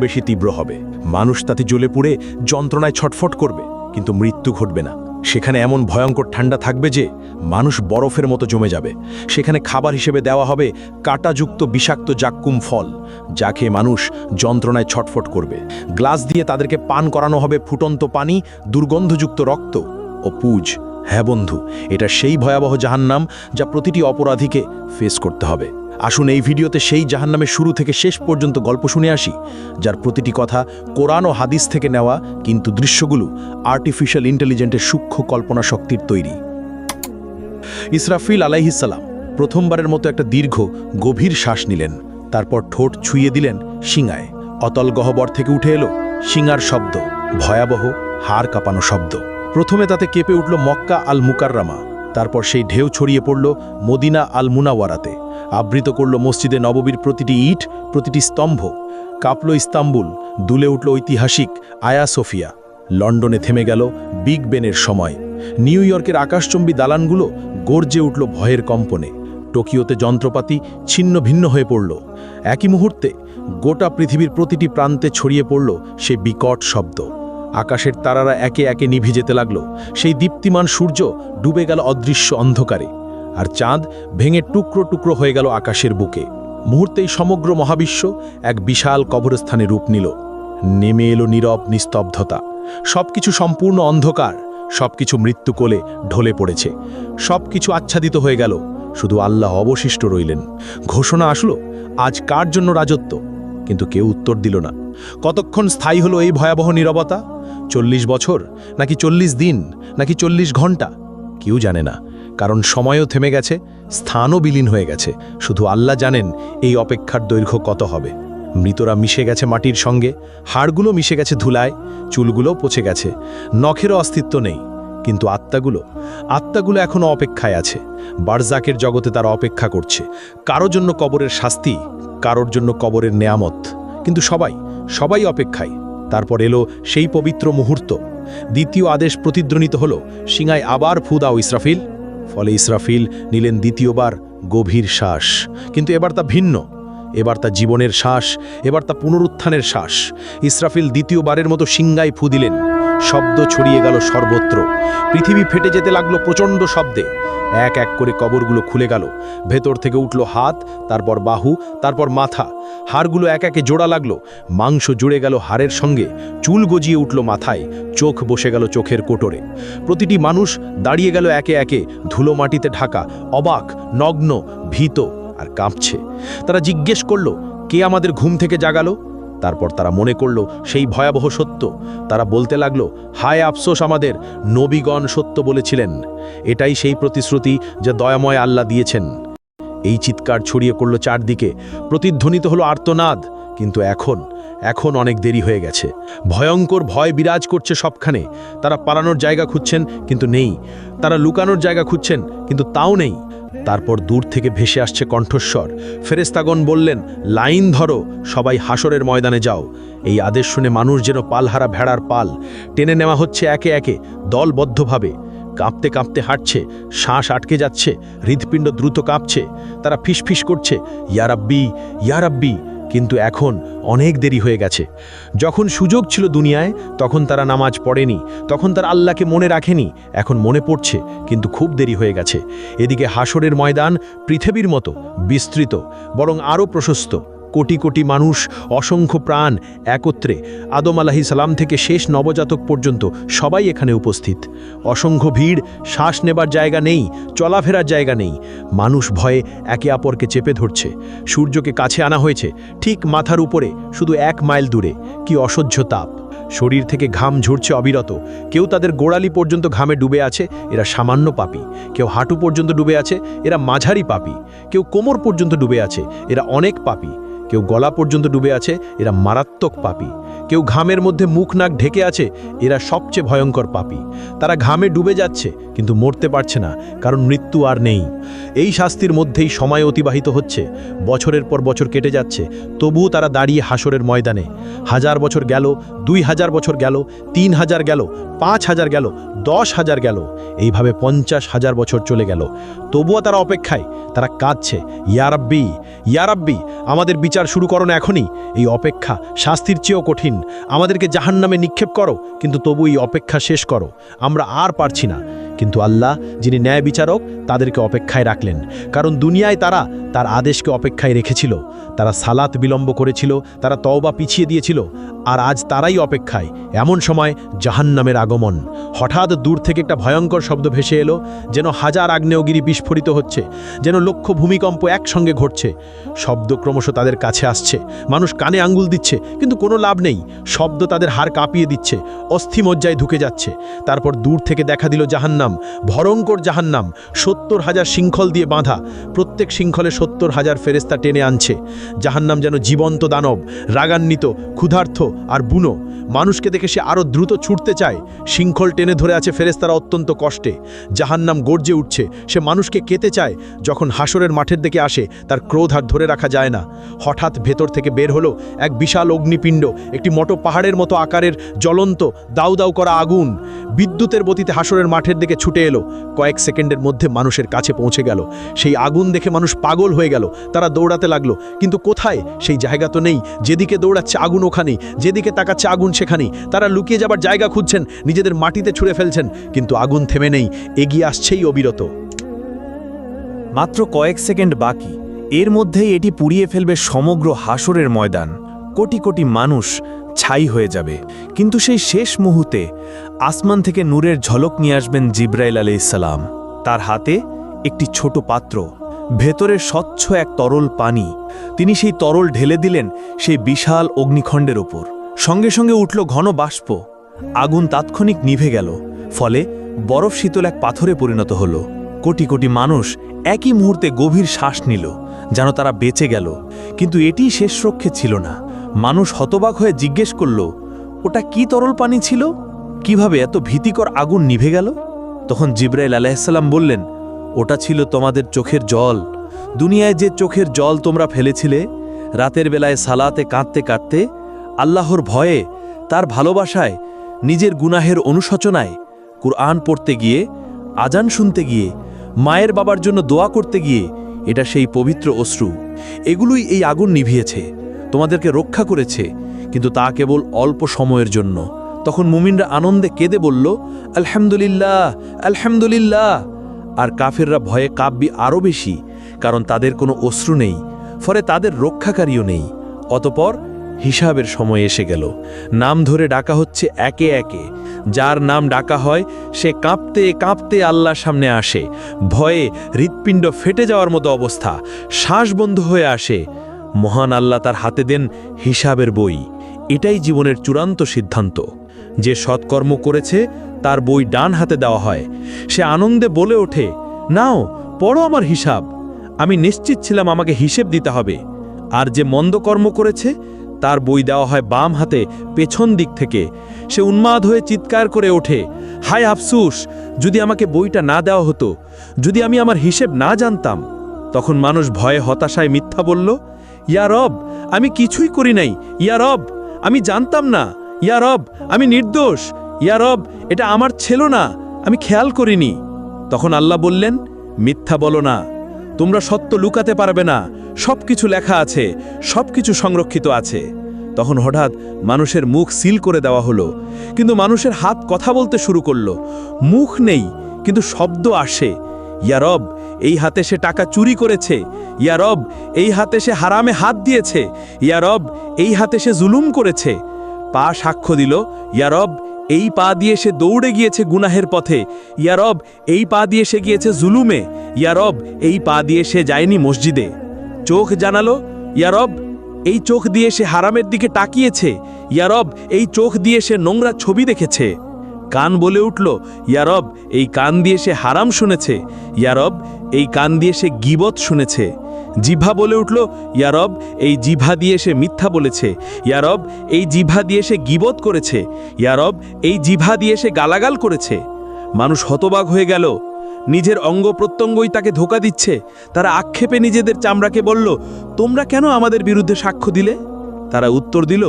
বেশি তীব্র হবে। মানুষ তাতে জ্বলে পুড়ে যন্ত্রণায় ছটফট করবে, কিন্তু মৃত্যু ঘটবে না। সেখানে এমন ভয়ঙ্কর ঠান্ডা থাকবে যে মানুষ বরফের মতো জমে যাবে। সেখানে খাবার হিসেবে দেওয়া হবে কাঁটাযুক্ত বিষাক্ত জাক্কুম ফল, যা খেয়ে মানুষ যন্ত্রণায় ছটফট করবে। গ্লাস দিয়ে তাদেরকে পান করানো হবে ফুটন্ত পানি, দুর্গন্ধযুক্ত রক্ত ও পুজ। হ্যাঁ বন্ধু, এটা সেই ভয়াবহ জাহান্নাম যা প্রতিটি অপরাধীকে ফেস করতে হবে। আসুন এই ভিডিওতে সেই জাহান্নামের শুরু থেকে শেষ পর্যন্ত গল্প শুনে আসি, যার প্রতিটি কথা কোরআন ও হাদিস থেকে নেওয়া, কিন্তু দৃশ্যগুলো আর্টিফিশিয়াল ইন্টেলিজেন্সের সূক্ষ্ম কল্পনা শক্তির তৈরি। ইসরাফিল আলাইহিসসালাম প্রথমবারের মতো একটা দীর্ঘ গভীর শ্বাস নিলেন। তারপর ঠোঁট ছুঁয়ে দিলেন শিঙায়। অতল গহ্বর থেকে উঠে এলো শিঙার শব্দ, ভয়াবহ হাড় কাঁপানো শব্দ। প্রথমে তাতে কেঁপে উঠল মক্কা আল মুকাররামা, তারপর সেই ঢেউ ছড়িয়ে পড়ল মদিনা আল মুনাওয়ারাতে, আবৃত করল মসজিদে নববীর প্রতিটি ইট, প্রতিটি স্তম্ভ। কাঁপল ইস্তাম্বুল, দুলে উঠল ঐতিহাসিক আয়া সোফিয়া। লন্ডনে থেমে গেল বিগ বেনের সময়। নিউ ইয়র্কের আকাশচম্বী দালানগুলো গর্জে উঠল ভয়ের কম্পনে। টোকিওতে যন্ত্রপাতি ছিন্ন ভিন্ন হয়ে পড়ল। একই মুহূর্তে গোটা পৃথিবীর প্রতিটি প্রান্তে ছড়িয়ে পড়ল সেই বিকট শব্দ। আকাশের তারারা একে একে নিভে যেতে লাগল। সেই দীপ্তিমান সূর্য ডুবে গেল অদৃশ্য অন্ধকারে, আর চাঁদ ভেঙে টুকরো টুকরো হয়ে গেল আকাশের বুকে। মুহূর্তেই সমগ্র মহাবিশ্ব এক বিশাল কবরস্থানে রূপ নিল। নেমে এলো নীরব নিস্তব্ধতা। সবকিছু সম্পূর্ণ অন্ধকার, সবকিছু মৃত্যু কোলে ঢলে পড়েছে। সবকিছু আচ্ছাদিত হয়ে গেল, শুধু আল্লাহ অবশিষ্ট রইলেন। ঘোষণা আসলো, আজ কার জন্য রাজত্ব? কিন্তু কেউ উত্তর দিল না। কতক্ষণ স্থায়ী হলো এই ভয়াবহ নীরবতা? 40 বছর, নাকি 40 দিন, নাকি 40 ঘন্টা? কেউ জানে না, কারণ সময়ও থেমে গেছে, স্থানও বিলীন হয়ে গেছে। শুধু আল্লাহ জানেন এই অপেক্ষার দৈর্ঘ্য কত হবে। মৃতরা মিশে গেছে মাটির সঙ্গে, হাড়গুলো মিশে গেছে ধুলায়, চুলগুলো পচে গেছে, নখেরও অস্তিত্ব নেই। কিন্তু আত্মাগুলো এখনও অপেক্ষায় আছে। বারজাকের জগতে তারা অপেক্ষা করছে, কারোর জন্য কবরের শাস্তি, কারোর জন্য কবরের নেয়ামত। কিন্তু সবাই অপেক্ষায়। তারপর এলো সেই পবিত্র মুহূর্ত। দ্বিতীয় আদেশ প্রতিধ্বনিত হলো, শিঙায় আবার ফু দাও ইসরাফিল। ফলে ইসরাফিল নিলেন দ্বিতীয়বার গভীর শ্বাস। কিন্তু এবার তা ভিন্ন, এবার তা জীবনের শ্বাস, এবার তা পুনরুত্থানের শ্বাস। ইসরাফিল দ্বিতীয়বারের মতো শিঙ্গায় ফু দিলেন। শব্দ ছড়িয়ে গেল সর্বত্র। পৃথিবী ফেটে যেতে লাগলো প্রচণ্ড শব্দে। এক এক করে কবরগুলো খুলে গেল। ভেতর থেকে উঠল হাত, তারপর বাহু, তারপর মাথা। হাড়গুলো এক একে জোড়া লাগলো। মাংস জুড়ে গেল হাড়ের সঙ্গে, চুল গজিয়ে উঠল মাথায়, চোখ বসে গেল চোখের কোটরে। প্রতিটি মানুষ দাঁড়িয়ে গেল একে একে, ধুলো মাটিতে ঢাকা, অবাক, নগ্ন, ভীত আর কাঁপছে। তারা জিজ্ঞেস করল, কে আমাদের ঘুম থেকে জাগালো? তারপর তারা মনে করল সেই ভয়াবহ সত্য। তারা বলতে লাগলো, হায় আফসোস আমাদের, নবীগণ সত্য বলেছিলেন। এটাই সেই প্রতিশ্রুতি যা দয়াময় আল্লাহ দিয়েছেন। এই চিৎকার ছড়িয়ে পড়ল চারদিকে, প্রতিধ্বনিত হলো আর্তনাদ। কিন্তু এখন অনেক দেরি হয়ে গেছে। ভয়ঙ্কর ভয় বিরাজ করছে সবখানে। তারা পালানোর জায়গা খুঁজছেন, কিন্তু নেই। তারা লুকানোর জায়গা খুঁজছেন, কিন্তু তাও নেই। তারপর দূর থেকে ভেসে আসছে কণ্ঠস্বর। ফেরেশতাগণ বললেন, লাইন ধরো, সবাই হাসরের ময়দানে যাও। এই আদেশ শুনে মানুষ যেন পালহারা ভেড়ার পাল টেনে নেওয়া হচ্ছে একে একে, দলবদ্ধভাবে। কাঁপতে কাঁপতে হাঁটছে, শ্বাস আটকে যাচ্ছে, হৃৎপিণ্ড দ্রুত কাঁপছে। তারা ফিসফিস করছে, ইয়া রাব্বি, ইয়া রাব্বি। কিন্তু এখন অনেক দেরি হয়ে গেছে। যখন সুযোগ ছিল দুনিয়ায়, তখন তারা নামাজ পড়েনি, তখন তারা আল্লাহকে মনে রাখেনি। এখন মনে পড়ছে, কিন্তু খুব দেরি হয়ে গেছে। এদিকে হাসরের ময়দান পৃথিবীর মতো বিস্তৃত, বরং আরও প্রশস্ত। কোটি কোটি মানুষ, অসংখ্য প্রাণ একত্রে। আদম আলাইহিস সালাম থেকে শেষ নবজাতক পর্যন্ত সবাই এখানে উপস্থিত। অসংখ্য ভিড়, শ্বাস নেবার জায়গা নেই, চলাফেরার জায়গা নেই। মানুষ ভয়ে একে অপরকে চেপে ধরছে। সূর্যকে কাছে আনা হয়েছে, ঠিক মাথার উপরে, শুধু 1 মাইল দূরে। কি অসহ্য তাপ! শরীর থেকে ঘাম ঝরছে অবিরত। কেউ তাদের গোড়ালি পর্যন্ত ঘামে ডুবে আছে, এরা সামান্য পাপী। কেউ হাঁটু পর্যন্ত ডুবে আছে, এরা মাঝারি পাপী। কেউ কোমর পর্যন্ত ডুবে আছে, এরা অনেক পাপী। কেউ গলা পর্যন্ত ডুবে আছে, এরা মারাত্মক পাপী। কেউ ঘামের মধ্যে মুখ নাক ঢেকে আছে, এরা সবচেয়ে ভয়ঙ্কর পাপী। তারা ঘামে ডুবে যাচ্ছে কিন্তু মরতে পারছে না, কারণ মৃত্যু আর নেই। এই শাস্তির মধ্যেই সময় অতিবাহিত হচ্ছে, বছরের পর বছর কেটে যাচ্ছে, তবুও তারা দাঁড়িয়ে হাসরের ময়দানে। 1000 বছর গেল, 2000 বছর গেল, 3000 গেল, 5000 গেল, 10,000 গেল, এইভাবে 50,000 বছর চলে গেল। তবুও তারা অপেক্ষায়, তারা কাঁদছে, ইয়া রাব্বি, ইয়া রাব্বি, আমাদের বিচার শুরু করো না এখনই। এই অপেক্ষা শাস্তির চেয়েও কঠিন। আমাদেরকে জাহান্নামে নিক্ষেপ করো, কিন্তু তবু এই অপেক্ষা শেষ করো, আমরা আর পারছি না। কিন্তু আল্লাহ, যিনি ন্যায় বিচারক, তাদেরকে অপেক্ষায় রাখলেন, কারণ দুনিয়ায় তারা তার আদেশকে অপেক্ষায় রেখেছিল। তারা সালাত বিলম্ব করেছিল, তারা তওবা পিছিয়ে দিয়েছিল, আর আজ তারাই অপেক্ষায়। এমন সময় জাহান্নামের আগমন। হঠাৎ দূর থেকে একটা ভয়ঙ্কর শব্দ ভেসে এলো, যেন 1000 আগ্নেয়গিরি বিস্ফোরিত হচ্ছে, যেন লক্ষ ভূমিকম্প একসঙ্গে ঘটছে। শব্দ ক্রমশ তাদের কাছে আসছে, মানুষ কানে আঙ্গুল দিচ্ছে, কিন্তু কোনো লাভ নেই। শব্দ তাদের হাড় কাঁপিয়ে দিচ্ছে, অস্থিমজ্জায় ঢুকে যাচ্ছে। তারপর দূর থেকে দেখা দিল জাহান্নাম, ভয়ঙ্কর জাহান্নাম, 70,000 শৃঙ্খল দিয়ে বাঁধা। প্রত্যেক শৃঙ্খলে 70,000 ফেরেস্তা টেনে আনছে। জাহান্নাম যেন জীবন্ত দানব, রাগান্বিত, ক্ষুধার্ত আর বুনো। মানুষকে দেখে সে আরও দ্রুত ছুটতে চায়। শৃঙ্খল টেনে ধরে আছে ফেরেস্তারা অত্যন্ত কষ্টে। জাহান্নাম গর্জে উঠছে, সে মানুষকে কেতে চায়। যখন হাসরের মাঠের দিকে আসে, তার ক্রোধ আর ধরে রাখা যায় না। হঠাৎ ভেতর থেকে বের হলো এক বিশাল অগ্নিপিণ্ড, একটি মোটো পাহাড়ের মতো আকারের জ্বলন্ত দাউ দাউ করা আগুন। বিদ্যুতের গতিতে হাসরের মাঠের দিকে ছুটে এলো, কয়েক সেকেন্ডের মধ্যে মানুষের কাছে পৌঁছে গেল। সেই আগুন দেখে মানুষ পাগল হয়ে গেল, তারা দৌড়াতে লাগলো, কিন্তু কোথায়? সেই জায়গা তো নেই। যেদিকে দৌড়াচ্ছে আগুন ওখানেই, যেদিকে তাকাচ্ছে আগুন সেখানেই। তারা লুকিয়ে যাবার জায়গা খুঁজছেন, নিজেদের মাটিতে ছুঁড়ে ফেলছেন, কিন্তু আগুন থেমে নেই, এগিয়ে আসছেই অবিরত। মাত্র কয়েক সেকেন্ড বাকি, এর মধ্যেই এটি পুড়িয়ে ফেলবে সমগ্র হাসরের ময়দান। কোটি কোটি মানুষ ছাই হয়ে যাবে। কিন্তু সেই শেষ মুহূর্তে আসমান থেকে নূরের ঝলক নিয়ে আসবেন জিব্রাইল আলাইহিসসালাম। তার হাতে একটি ছোট পাত্র, ভেতরে স্বচ্ছ এক তরল পানি। তিনি সেই তরল ঢেলে দিলেন সেই বিশাল অগ্নিখণ্ডের ওপর। সঙ্গে সঙ্গে উঠল ঘন বাষ্প। আগুন তাৎক্ষণিক নিভে গেল, ফলে বরফ শীতল এক পাথরে পরিণত হল। কোটি কোটি মানুষ একই মুহূর্তে গভীর শ্বাস নিল, যেন তারা বেঁচে গেল। কিন্তু এটি শেষ রক্ষে ছিল না। মানুষ হতবাক হয়ে জিজ্ঞেস করল, ওটা কি তরল পানি ছিল? কিভাবে এত ভীতিকর আগুন নিভে গেল? তখন জিব্রাইল আলাইহিসসালাম বললেন, ওটা ছিল তোমাদের চোখের জল। দুনিয়ায় যে চোখের জল তোমরা ফেলেছিলে, রাতের বেলায় সালাতে কাঁদতে কাঁদতে, আল্লাহর ভয়ে, তার ভালোবাসায়, নিজের গুনাহের অনুশোচনায়, কুরআন পড়তে গিয়ে, আজান শুনতে গিয়ে, মায়ের বাবার জন্য দোয়া করতে গিয়ে, এটা সেই পবিত্র অশ্রু। এগুলোই এই আগুন নিভিয়েছে, তোমাদেরকে রক্ষা করেছে, কিন্তু তা কেবল অল্প সময়ের জন্য। তখন মুমিনরা আনন্দে কেঁদে বলল, আলহামদুলিল্লাহ, আলহামদুলিল্লাহ। আর কাফেররা ভয়ে কাঁপবে আরও বেশি, কারণ তাদের কোনো অশ্রু নেই, ফলে তাদের রক্ষাকারীও নেই। অতপর হিসাবের সময় এসে গেল। নাম ধরে ডাকা হচ্ছে একে একে। যার নাম ডাকা হয় সে কাঁপতে কাঁপতে আল্লাহর সামনে আসে। ভয়ে হৃৎপিণ্ড ফেটে যাওয়ার মতো অবস্থা, শ্বাস বন্ধ হয়ে আসে। মহান আল্লাহ তার হাতে দেন হিসাবের বই। এটাই জীবনের চূড়ান্ত সিদ্ধান্ত। যে সৎকর্ম করেছে তার বই ডান হাতে দেওয়া হয়। সে আনন্দে বলে ওঠে, নাও পড়ো আমার হিসাব। আমি নিশ্চিত ছিলাম আমাকে হিসেব দিতে হবে। আর যে মন্দ কর্ম করেছে তার বই দেওয়া হয় বাম হাতে, পেছন দিক থেকে। সে উন্মাদ হয়ে চিৎকার করে ওঠে, হায় আফসুস, যদি আমাকে বইটা না দেওয়া হতো, যদি আমি আমার হিসেব না জানতাম। তখন মানুষ ভয়ে হতাশায় মিথ্যা বলল, ইয়া রব, আমি কিছুই করি নাই। ইয়া রব, আমি জানতাম না। ইয়া রব, আমি নির্দোষ। ইয়া রব, এটা আমার ছিল না, আমি খেয়াল করিনি। তখন আল্লাহ বললেন, মিথ্যা বলো না, তোমরা সত্য লুকাতে পারবে না। সবকিছু লেখা আছে, সবকিছু সংরক্ষিত আছে। তখন হঠাৎ মানুষের মুখ সিল করে দেওয়া হলো, কিন্তু মানুষের হাত কথা বলতে শুরু করলো। মুখ নেই, কিন্তু শব্দ আসে। ইয়া রব, এই হাতে সে টাকা চুরি করেছে। ইয়া রব, এই হাতে সে হারামে হাত দিয়েছে। ইয়া রব, এই হাতে সে জুলুম করেছে। পা সাক্ষ্য দিল, ইয়া রব, এই পা দিয়ে সে দৌড়ে গিয়েছে গুনাহের পথে। ইয়া রব, এই পা দিয়ে সে গিয়েছে জুলুমে। ইয়া রব, এই পা দিয়ে সে যায়নি মসজিদে। চোখ জানালো, ইয়া রব, এই চোখ দিয়ে সে হারামের দিকে তাকিয়েছে। ইয়া রব, এই চোখ দিয়ে সে নোংরা ছবি দেখেছে। কান বলে উঠল, ইয়া রব, এই কান দিয়ে সে হারাম শুনেছে। ইয়া রব, এই কান দিয়ে সে গীবত শুনেছে। জিহ্বা বলে উঠল, ইয়া রব, এই জিহ্বা দিয়ে সে মিথ্যা বলেছে। ইয়া রব, এই জিহ্বা দিয়ে সে গীবত করেছে। ইয়া রব, এই জিহ্বা দিয়ে সে গালাগাল করেছে। মানুষ হতবাক হয়ে গেল। নিজের অঙ্গ প্রত্যঙ্গই তাকে ধোঁকা দিচ্ছে। তারা আক্ষেপে নিজেদের চামড়াকে বলল, তোমরা কেন আমাদের বিরুদ্ধে সাক্ষ্য দিলে? তারা উত্তর দিল,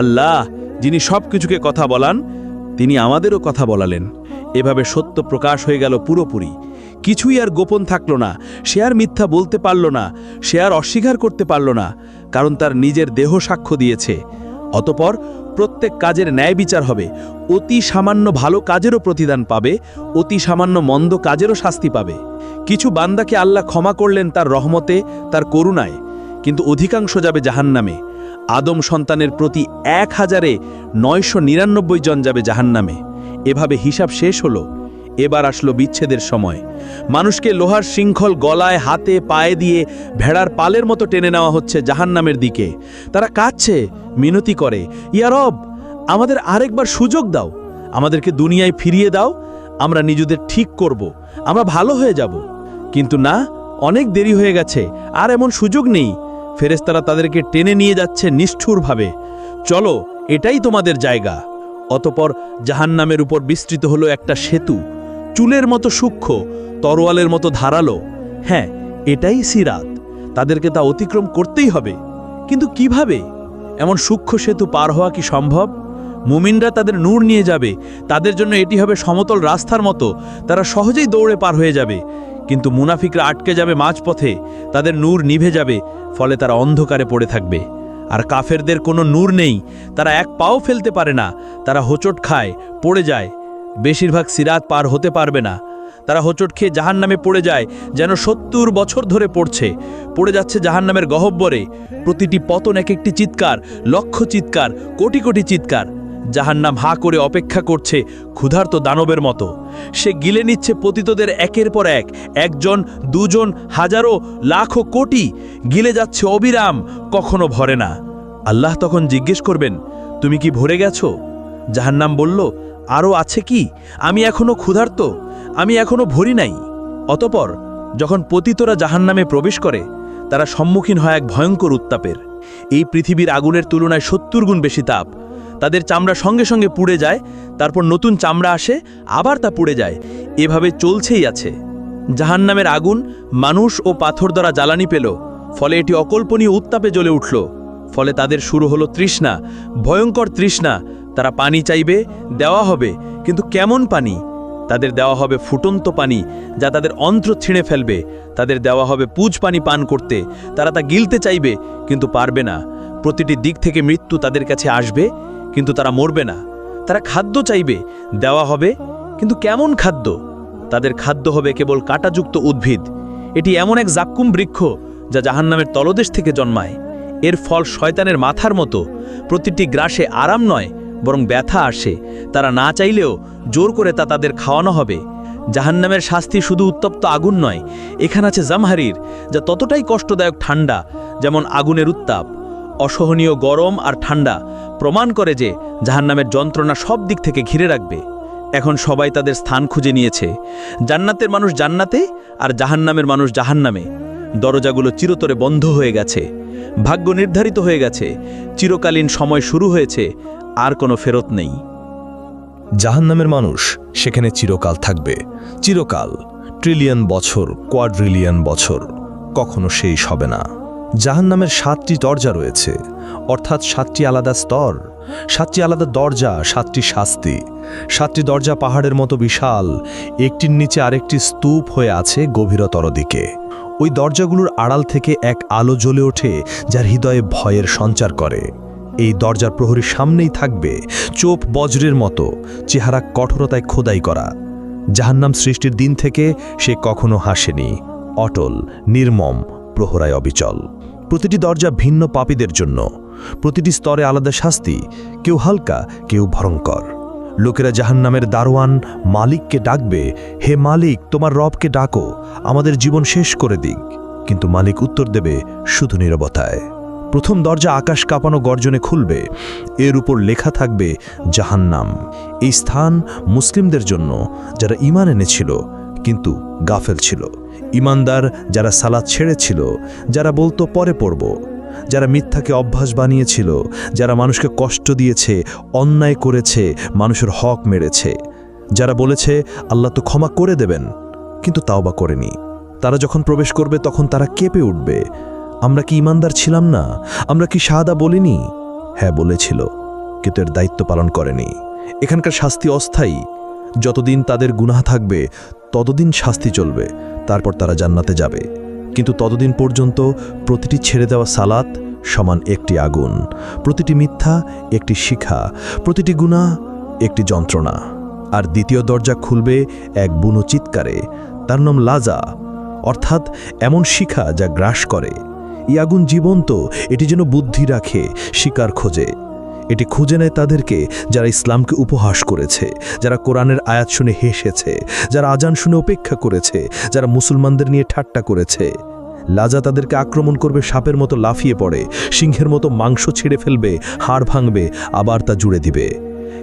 আল্লাহ যিনি সব কিছুকে কথা বলান, তিনি আমাদেরও কথা বলালেন। এভাবে সত্য প্রকাশ হয়ে গেল পুরোপুরি। কিছুই আর গোপন থাকল না। সে আর মিথ্যা বলতে পারল না, সে আর অস্বীকার করতে পারল না, কারণ তার নিজের দেহ সাক্ষ্য দিয়েছে। অতপর প্রত্যেক কাজের ন্যায় বিচার হবে। অতি সামান্য ভালো কাজেরও প্রতিদান পাবে, অতি সামান্য মন্দ কাজেরও শাস্তি পাবে। কিছু বান্দাকে আল্লাহ ক্ষমা করলেন তার রহমতে, তার করুণায়, কিন্তু অধিকাংশ যাবে জাহান্নামে। আদম সন্তানের প্রতি ১,৯৯৯ জন যাবে জাহান্নামে। এভাবে হিসাব শেষ হলো। এবার আসলো বিচ্ছেদের সময়। মানুষকে লোহার শৃঙ্খল গলায়, হাতে, পায়ে দিয়ে ভেড়ার পালের মতো টেনে নেওয়া হচ্ছে জাহান্নামের দিকে। তারা কাঁদছে, মিনতি করে, ইয়া রব, আমাদের আরেকবার সুযোগ দাও, আমাদেরকে দুনিয়ায় ফিরিয়ে দাও, আমরা নিজেদের ঠিক করব, আমরা ভালো হয়ে যাব। কিন্তু না, অনেক দেরি হয়ে গেছে, আর এমন সুযোগ নেই। ফেরেশতারা তাদেরকে টেনে নিয়ে যাচ্ছে নিষ্ঠুরভাবে। চলো, এটাই তোমাদের জায়গা। অতপর জাহান্নামের উপর বিস্তৃত হলো একটা সেতু, চুলের মতো সূক্ষ্ম, তরোয়ালের মতো ধারালো। হ্যাঁ, এটাই সিরাত। তাদেরকে তা অতিক্রম করতেই হবে। কিন্তু কিভাবে? এমন সূক্ষ্ম সেতু পার হওয়া কি সম্ভব? মুমিনরা তাদের নূর নিয়ে যাবে, তাদের জন্য এটি হবে সমতল রাস্তার মতো, তারা সহজেই দৌড়ে পার হয়ে যাবে। কিন্তু মুনাফিকরা আটকে যাবে মাঝপথে, তাদের নূর নিভে যাবে, ফলে তারা অন্ধকারে পড়ে থাকবে। আর কাফেরদের কোনো নূর নেই, তারা এক পাও ফেলতে পারে না, তারা হোঁচট খায়, পড়ে যায়। বেশিরভাগ সিরাত পার হতে পারবে না। তারা হোঁচট খেয়ে জাহান্নামে পড়ে যায়, যেন ৭০ বছর ধরে পড়ে যাচ্ছে জাহান্নামের গহ্বরে। প্রতিটি পতন এক একটি চিৎকার, লক্ষ চিৎকার, কোটি কোটি চিৎকার। জাহান্নাম হা করে অপেক্ষা করছে ক্ষুধার্ত দানবের মতো। সে গিলে নিচ্ছে পতিতদের একের পর এক, একজন, দুজন, হাজারো, লাখো, কোটি, গিলে যাচ্ছে অবিরাম, কখনো ভরে না। আল্লাহ তখন জিজ্ঞেস করবেন, তুমি কি ভরে গেছো? জাহান্নাম বলল, আরও আছে কি? আমি এখনো ক্ষুধার্ত, আমি এখনো ভরি নাই। অতপর যখন পতিতরা জাহান্নামে প্রবেশ করে, তারা সম্মুখীন হয় এক ভয়ঙ্কর উত্তাপের। এই পৃথিবীর আগুনের তুলনায় ৭০ গুণ বেশি তাপ। তাদের চামড়া সঙ্গে সঙ্গে পুড়ে যায়, তারপর নতুন চামড়া আসে, আবার তা পুড়ে যায়। এভাবে চলছেই আছে। জাহান্নামের আগুন মানুষ ও পাথর দ্বারা জ্বালানি পেল, ফলে এটি অকল্পনীয় উত্তাপে জ্বলে উঠল। ফলে তাদের শুরু হলো তৃষ্ণা, ভয়ঙ্কর তৃষ্ণা। তারা পানি চাইবে, দেওয়া হবে, কিন্তু কেমন পানি? তাদের দেওয়া হবে ফুটন্ত পানি, যা তাদের অন্ত্র ছিঁড়ে ফেলবে। তাদের দেওয়া হবে পুজ পানি পান করতে, তারা তা গিলতে চাইবে, কিন্তু পারবে না। প্রতিটি দিক থেকে মৃত্যু তাদের কাছে আসবে, কিন্তু তারা মরবে না। তারা খাদ্য চাইবে, দেওয়া হবে, কিন্তু কেমন খাদ্য? তাদের খাদ্য হবে কেবল কাঁটাযুক্ত উদ্ভিদ। এটি এমন এক জাক্কুম বৃক্ষ, যা জাহান্নামের তলদেশ থেকে জন্মায়। এর ফল শয়তানের মাথার মতো। প্রতিটি গ্রাসে আরাম নয়, বরং ব্যথা আসে। তারা না চাইলেও জোর করে তা তাদের খাওয়ানো হবে। জাহান্নামের শাস্তি শুধু উত্তপ্ত আগুন নয়, এখানে আছে জামহারির, যা ততটাই কষ্টদায়ক ঠান্ডা যেমন আগুনের উত্তাপ। অসহনীয় গরম আর ঠান্ডা প্রমাণ করে যে জাহান্নামের যন্ত্রণা সব দিক থেকে ঘিরে রাখবে। এখন সবাই তাদের স্থান খুঁজে নিয়েছে। জান্নাতের মানুষ জান্নাতে, আর জাহান্নামের মানুষ জাহান্নামে। দরজাগুলো চিরতরে বন্ধ হয়ে গেছে, ভাগ্য নির্ধারিত হয়ে গেছে, চিরকালীন সময় শুরু হয়েছে, আর কোনো ফেরত নেই। জাহান্নামের মানুষ সেখানে চিরকাল থাকবে। চিরকাল, ট্রিলিয়ন বছর, কোয়াড্রিলিয়ন বছর, কখনো শেষ হবে না। জাহান্নামের ৭টি দরজা রয়েছে, অর্থাৎ ৭টি আলাদা স্তর, ৭টি আলাদা দরজা, ৭টি শাস্তি। ৭টি দরজা পাহাড়ের মতো বিশাল, একটির নিচে আরেকটি স্তূপ হয়ে আছে গভীরতর দিকে। ওই দরজাগুলোর আড়াল থেকে এক আলো জ্বলে ওঠে, যার হৃদয়ে ভয়ের সঞ্চার করে। এই দরজার প্রহরীর সামনেই থাকবে চোপ বজ্রের মতো, চেহারা কঠোরতায় খোদাই করা। জাহান্নাম সৃষ্টির দিন থেকে সে কখনো হাসেনি, অটল, নির্মম, প্রহরায় অবিচল। প্রতিটি দরজা ভিন্ন পাপীদের জন্য, প্রতিটি স্তরে আলাদা শাস্তি, কেউ হালকা, কেউ ভয়ঙ্কর। লোকেরা জাহান্নামের দারোয়ান মালিককে ডাকবে, হে মালিক, তোমার রবকে ডাকো, আমাদের জীবন শেষ করে দিক। কিন্তু মালিক উত্তর দেবে শুধু নীরবতায়। প্রথম দরজা আকাশ কাঁপানো গর্জনে খুলবে, এর উপর লেখা থাকবে জাহান্নাম। এই স্থান মুসলিমদের জন্য, যারা ঈমান এনেছিল কিন্তু গাফেল ছিল। ঈমানদার যারা সালাত ছেড়েছিল, যারা বলতো পরে পড়ব, যারা মিথ্যাকে অভ্যাস বানিয়েছিল, যারা মানুষকে কষ্ট দিয়েছে, অন্যায় করেছে, মানুষের হক মেরেছে, যারা বলেছে আল্লাহ তো ক্ষমা করে দেবেন কিন্তু তাওবা করেনি, তারা যখন প্রবেশ করবে তখন তারা কেঁপে উঠবে, আমরা কি ঈমানদার ছিলাম না? আমরা কি শাহাদা বলিনি? হ্যাঁ বলেছিল, কিন্তু এর দায়িত্ব পালন করেনি। এখানকার শাস্তি অস্থায়ী, যতদিন তাদের গুনাহ থাকবে ততদিন শাস্তি চলবে, তারপর তারা জান্নাতে যাবে। কিন্তু ততদিন পর্যন্ত প্রতিটি ছেড়ে দেওয়া সালাত সমান একটি আগুন, প্রতিটি মিথ্যা একটি শিখা, প্রতিটি গুনাহ একটি যন্ত্রণা। আর দ্বিতীয় দরজা খুলবে এক বুনো চিৎকারে, তার নাম লাজা, অর্থাৎ এমন শিখা যা গ্রাস করে। এই আগুন জীবন্ত, এটি যেন বুদ্ধি রাখে, শিকার খোঁজে। এটি খুঁজে নেয় তাদেরকে যারা ইসলামকে উপহাস করেছে, যারা কোরআনের আয়াত শুনে হেসেছে, যারা আজান শুনে উপেক্ষা করেছে, যারা মুসলমানদের নিয়ে ঠাট্টা করেছে। লাজা তাদেরকে আক্রমণ করবে, সাপের মতো লাফিয়ে পড়ে, সিংহের মতো মাংস ছিঁড়ে ফেলবে, হাড় ভাঙবে, আবার তা জুড়ে দিবে।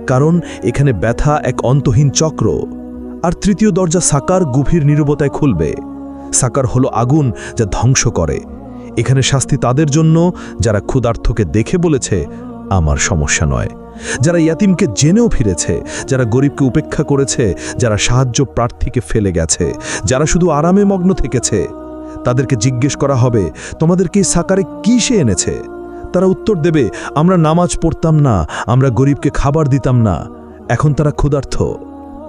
কারণ এখানে ব্যথা এক অন্তহীন চক্র। আর তৃতীয় দরজা সাকার গভীর নীরবতায় খুলবে। সাকার হলো আগুন যা ধ্বংস করে। এখানে শাস্তি তাদের জন্য যারা ক্ষুধার্তকে দেখে বলেছে আমার সমস্যা নয়, যারা ইয়াতিমকে জেনেও ফিরেছে, যারা গরিবকে উপেক্ষা করেছে, যারা সাহায্য প্রার্থীকে ফেলে গেছে, যারা শুধু আরামে মগ্ন থেকেছে। তাদেরকে জিজ্ঞেস করা হবে, তোমাদেরকে এই সাকারে কি সে এনেছে? তারা উত্তর দেবে, আমরা নামাজ পড়তাম না, আমরা গরিবকে খাবার দিতাম না। এখন তারা ক্ষুধার্ত,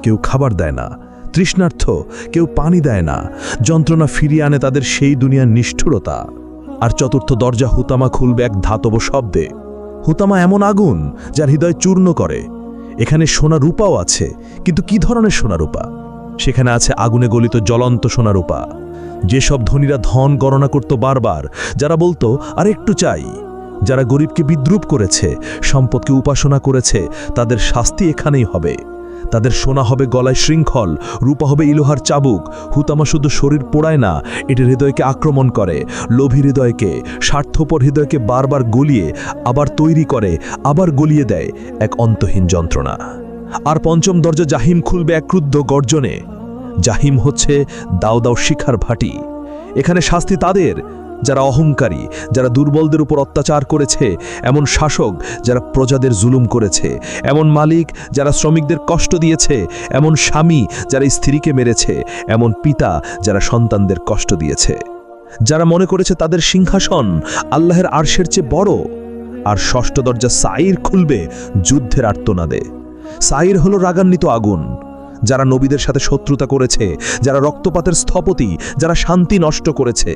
কেউ খাবার দেয় না, তৃষ্ণার্থ, কেউ পানি দেয় না। যন্ত্রণা ফিরিয়ে আনে তাদের সেই দুনিয়ার নিষ্ঠুরতা। আর চতুর্থ দরজা হুতামা খুলবে এক ধাতব শব্দে। হুতামা এমন আগুন যার হৃদয় চূর্ণ করে। এখানে সোনা রূপাও আছে, কিন্তু কি ধরনের সোনা রূপা? সেখানে আছে আগুনে গলিত জ্বলন্ত সোনা রূপা। যেসব ধনীরা ধন গণনা করত বারবার, যারা বলতো আর একটু চাই, যারা গরিবকে বিদ্রুপ করেছে, সম্পদকে উপাসনা করেছে, তাদের শাস্তি এখানেই হবে। তাদের সোনা হবে গলায় শৃঙ্খল, রূপা হবে ইলোহার চাবুক। হুতামা শুধু শরীর পোড়ায় না, এটি হৃদয়কে আক্রমণ করে, লোভী হৃদয়কে, স্বার্থপর হৃদয়কে বারবার গলিয়ে আবার তৈরি করে, আবার গলিয়ে দেয় এক অন্তহীন যন্ত্রণা। আর পঞ্চম দরজা জাহিম খুলবে এক ক্রুদ্ধ গর্জনে। জাহিম হচ্ছে দাও দাও শিখার ভাটি। এখানে শাস্তি তাদের যারা অহংকারী, যারা দুর্বলদের উপর অত্যাচার করেছে, এমন শাসক যারা প্রজাদের জুলুম করেছে, এমন মালিক যারা শ্রমিকদের কষ্ট দিয়েছে, এমন স্বামী যারা স্ত্রীকে মেরেছে, এমন পিতা যারা সন্তানদের কষ্ট দিয়েছে, যারা মনে করেছে তাদের সিংহাসন আল্লাহর আরশের চেয়ে বড়। আর ষষ্ঠ দরজা সাইর খুলবে যুদ্ধের আর্তনাদে। সাইর হলো রাগান্বিত আগুন, যারা নবীদের সাথে শত্রুতা করেছে, যারা রক্তপাতের স্থপতি, যারা শান্তি নষ্ট করেছে।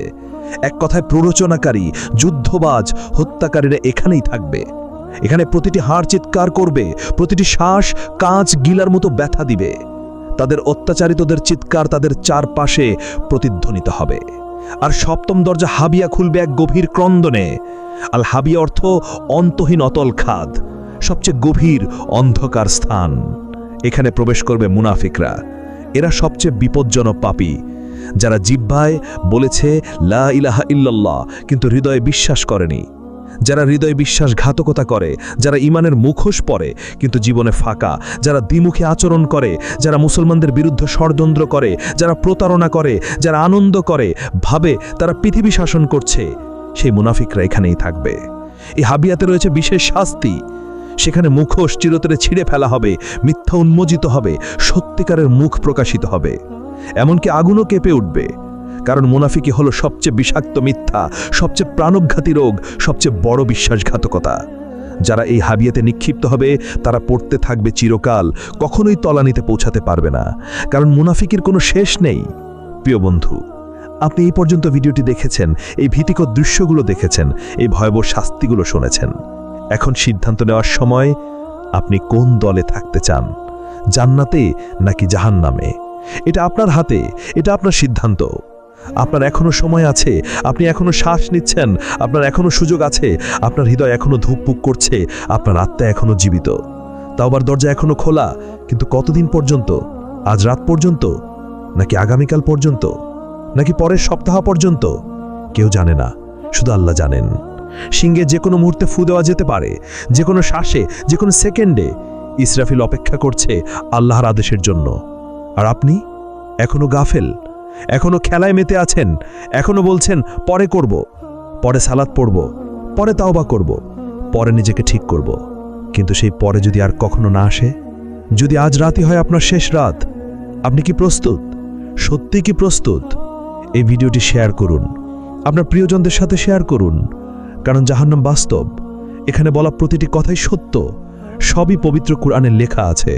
এক কথায় প্ররোচনাকারী, যুদ্ধবাজ, হত্যাকারীরা এখানেই থাকবে। এখানে প্রতিটি হাড় চিৎকার করবে, প্রতিটি শ্বাস কাঁচ গিলার মতো ব্যথা দিবে। তাদের অত্যাচারিতদের চিৎকার তাদের চারপাশে প্রতিধ্বনিত হবে। আর সপ্তম দরজা হাবিয়া খুলবে এক গভীর ক্রন্দনে। আল হাবিয়া অর্থ অন্তহীন অতল খাদ, সবচেয়ে গভীর অন্ধকার স্থান। এখানে প্রবেশ করবে মুনাফিকরা। এরা সবচেয়ে বিপজ্জনক পাপী, যারা জিহ্বায় বলেছে লা ইলাহা ইল্লাল্লাহ কিন্তু হৃদয়ে বিশ্বাস করেনি, যারা হৃদয়ে বিশ্বাসঘাতকতা করে, যারা ঈমানের মুখোশ পরে কিন্তু জীবনে ফাঁকা, যারা দ্বিমুখী আচরণ করে, যারা মুসলমানদের বিরুদ্ধে ষড়যন্ত্র করে, যারা প্রতারণা করে, যারা আনন্দ করে, ভাবে তারা পৃথিবী শাসন করছে, সেই মুনাফিকরা এখানেই থাকবে। এই হাবিয়াতে রয়েছে বিশেষ শাস্তি। সেখানে মুখোশ চিরতরে ছিঁড়ে ফেলা হবে, মিথ্যা উন্মোচিত হবে, সত্যিকারের মুখ প্রকাশিত হবে, এমনকি আগুনও কেঁপে উঠবে। কারণ মুনাফিকি হলো সবচেয়ে বিষাক্ত মিথ্যা, সবচেয়ে প্রাণঘাতী রোগ, সবচেয়ে বড় বিশ্বাসঘাতকতা। যারা এই হাবিয়াতে নিক্ষিপ্ত হবে তারা পড়তে থাকবে চিরকাল, কখনোই তলানিতে পৌঁছাতে পারবে না, কারণ মুনাফিকির কোনো শেষ নেই। প্রিয় বন্ধু, আপনি এই পর্যন্ত ভিডিওটি দেখেছেন, এই ভীতিকর দৃশ্যগুলো দেখেছেন, এই ভয়াবহ শাস্তিগুলো শুনেছেন। এখন সিদ্ধান্ত নেওয়ার সময়, আপনি কোন দলে থাকতে চান, জান্নাতে নাকি জাহান্নামে? এটা আপনার হাতে, এটা আপনার সিদ্ধান্ত। আপনার এখনো সময় আছে, আপনি এখনো শ্বাস নিচ্ছেন, আপনার এখনো সুযোগ আছে, আপনার হৃদয় এখনো ধুকপুক করছে, আপনার আত্মা এখনো জীবিত। তাওবার দরজা এখনো খোলা, কিন্তু কতদিন পর্যন্ত? আজ রাত পর্যন্ত, নাকি আগামীকাল পর্যন্ত, নাকি পরের সপ্তাহ পর্যন্ত? কেউ জানে না, শুধু আল্লাহ জানেন। সিংহে যে কোনো মুহূর্তে ফু দেওয়া যেতে পারে, যে কোনো শ্বাসে, যে কোনো সেকেন্ডে। ইসরাফিল অপেক্ষা করছে আল্লাহর আদেশের জন্য। আর আপনি এখনো গাফেল, এখনো খেলায় মেতে আছেন, এখনো বলছেন পরে করব, পরে সালাত পড়ব, পরে তাওবা করব, পরে নিজেকে ঠিক করব। কিন্তু সেই পরে যদি আর কখনো না আসে, যদি আজ রাতই হয় আপনার শেষ রাত, আপনি কি প্রস্তুত? সত্যি কি প্রস্তুত? এই ভিডিওটি শেয়ার করুন, আপনার প্রিয়জনদের সাথে শেয়ার করুন, কারণ জাহান্নাম বাস্তব। এখানে বলা প্রতিটি কথাই সত্য, সবই পবিত্র কুরআনে লেখা আছে।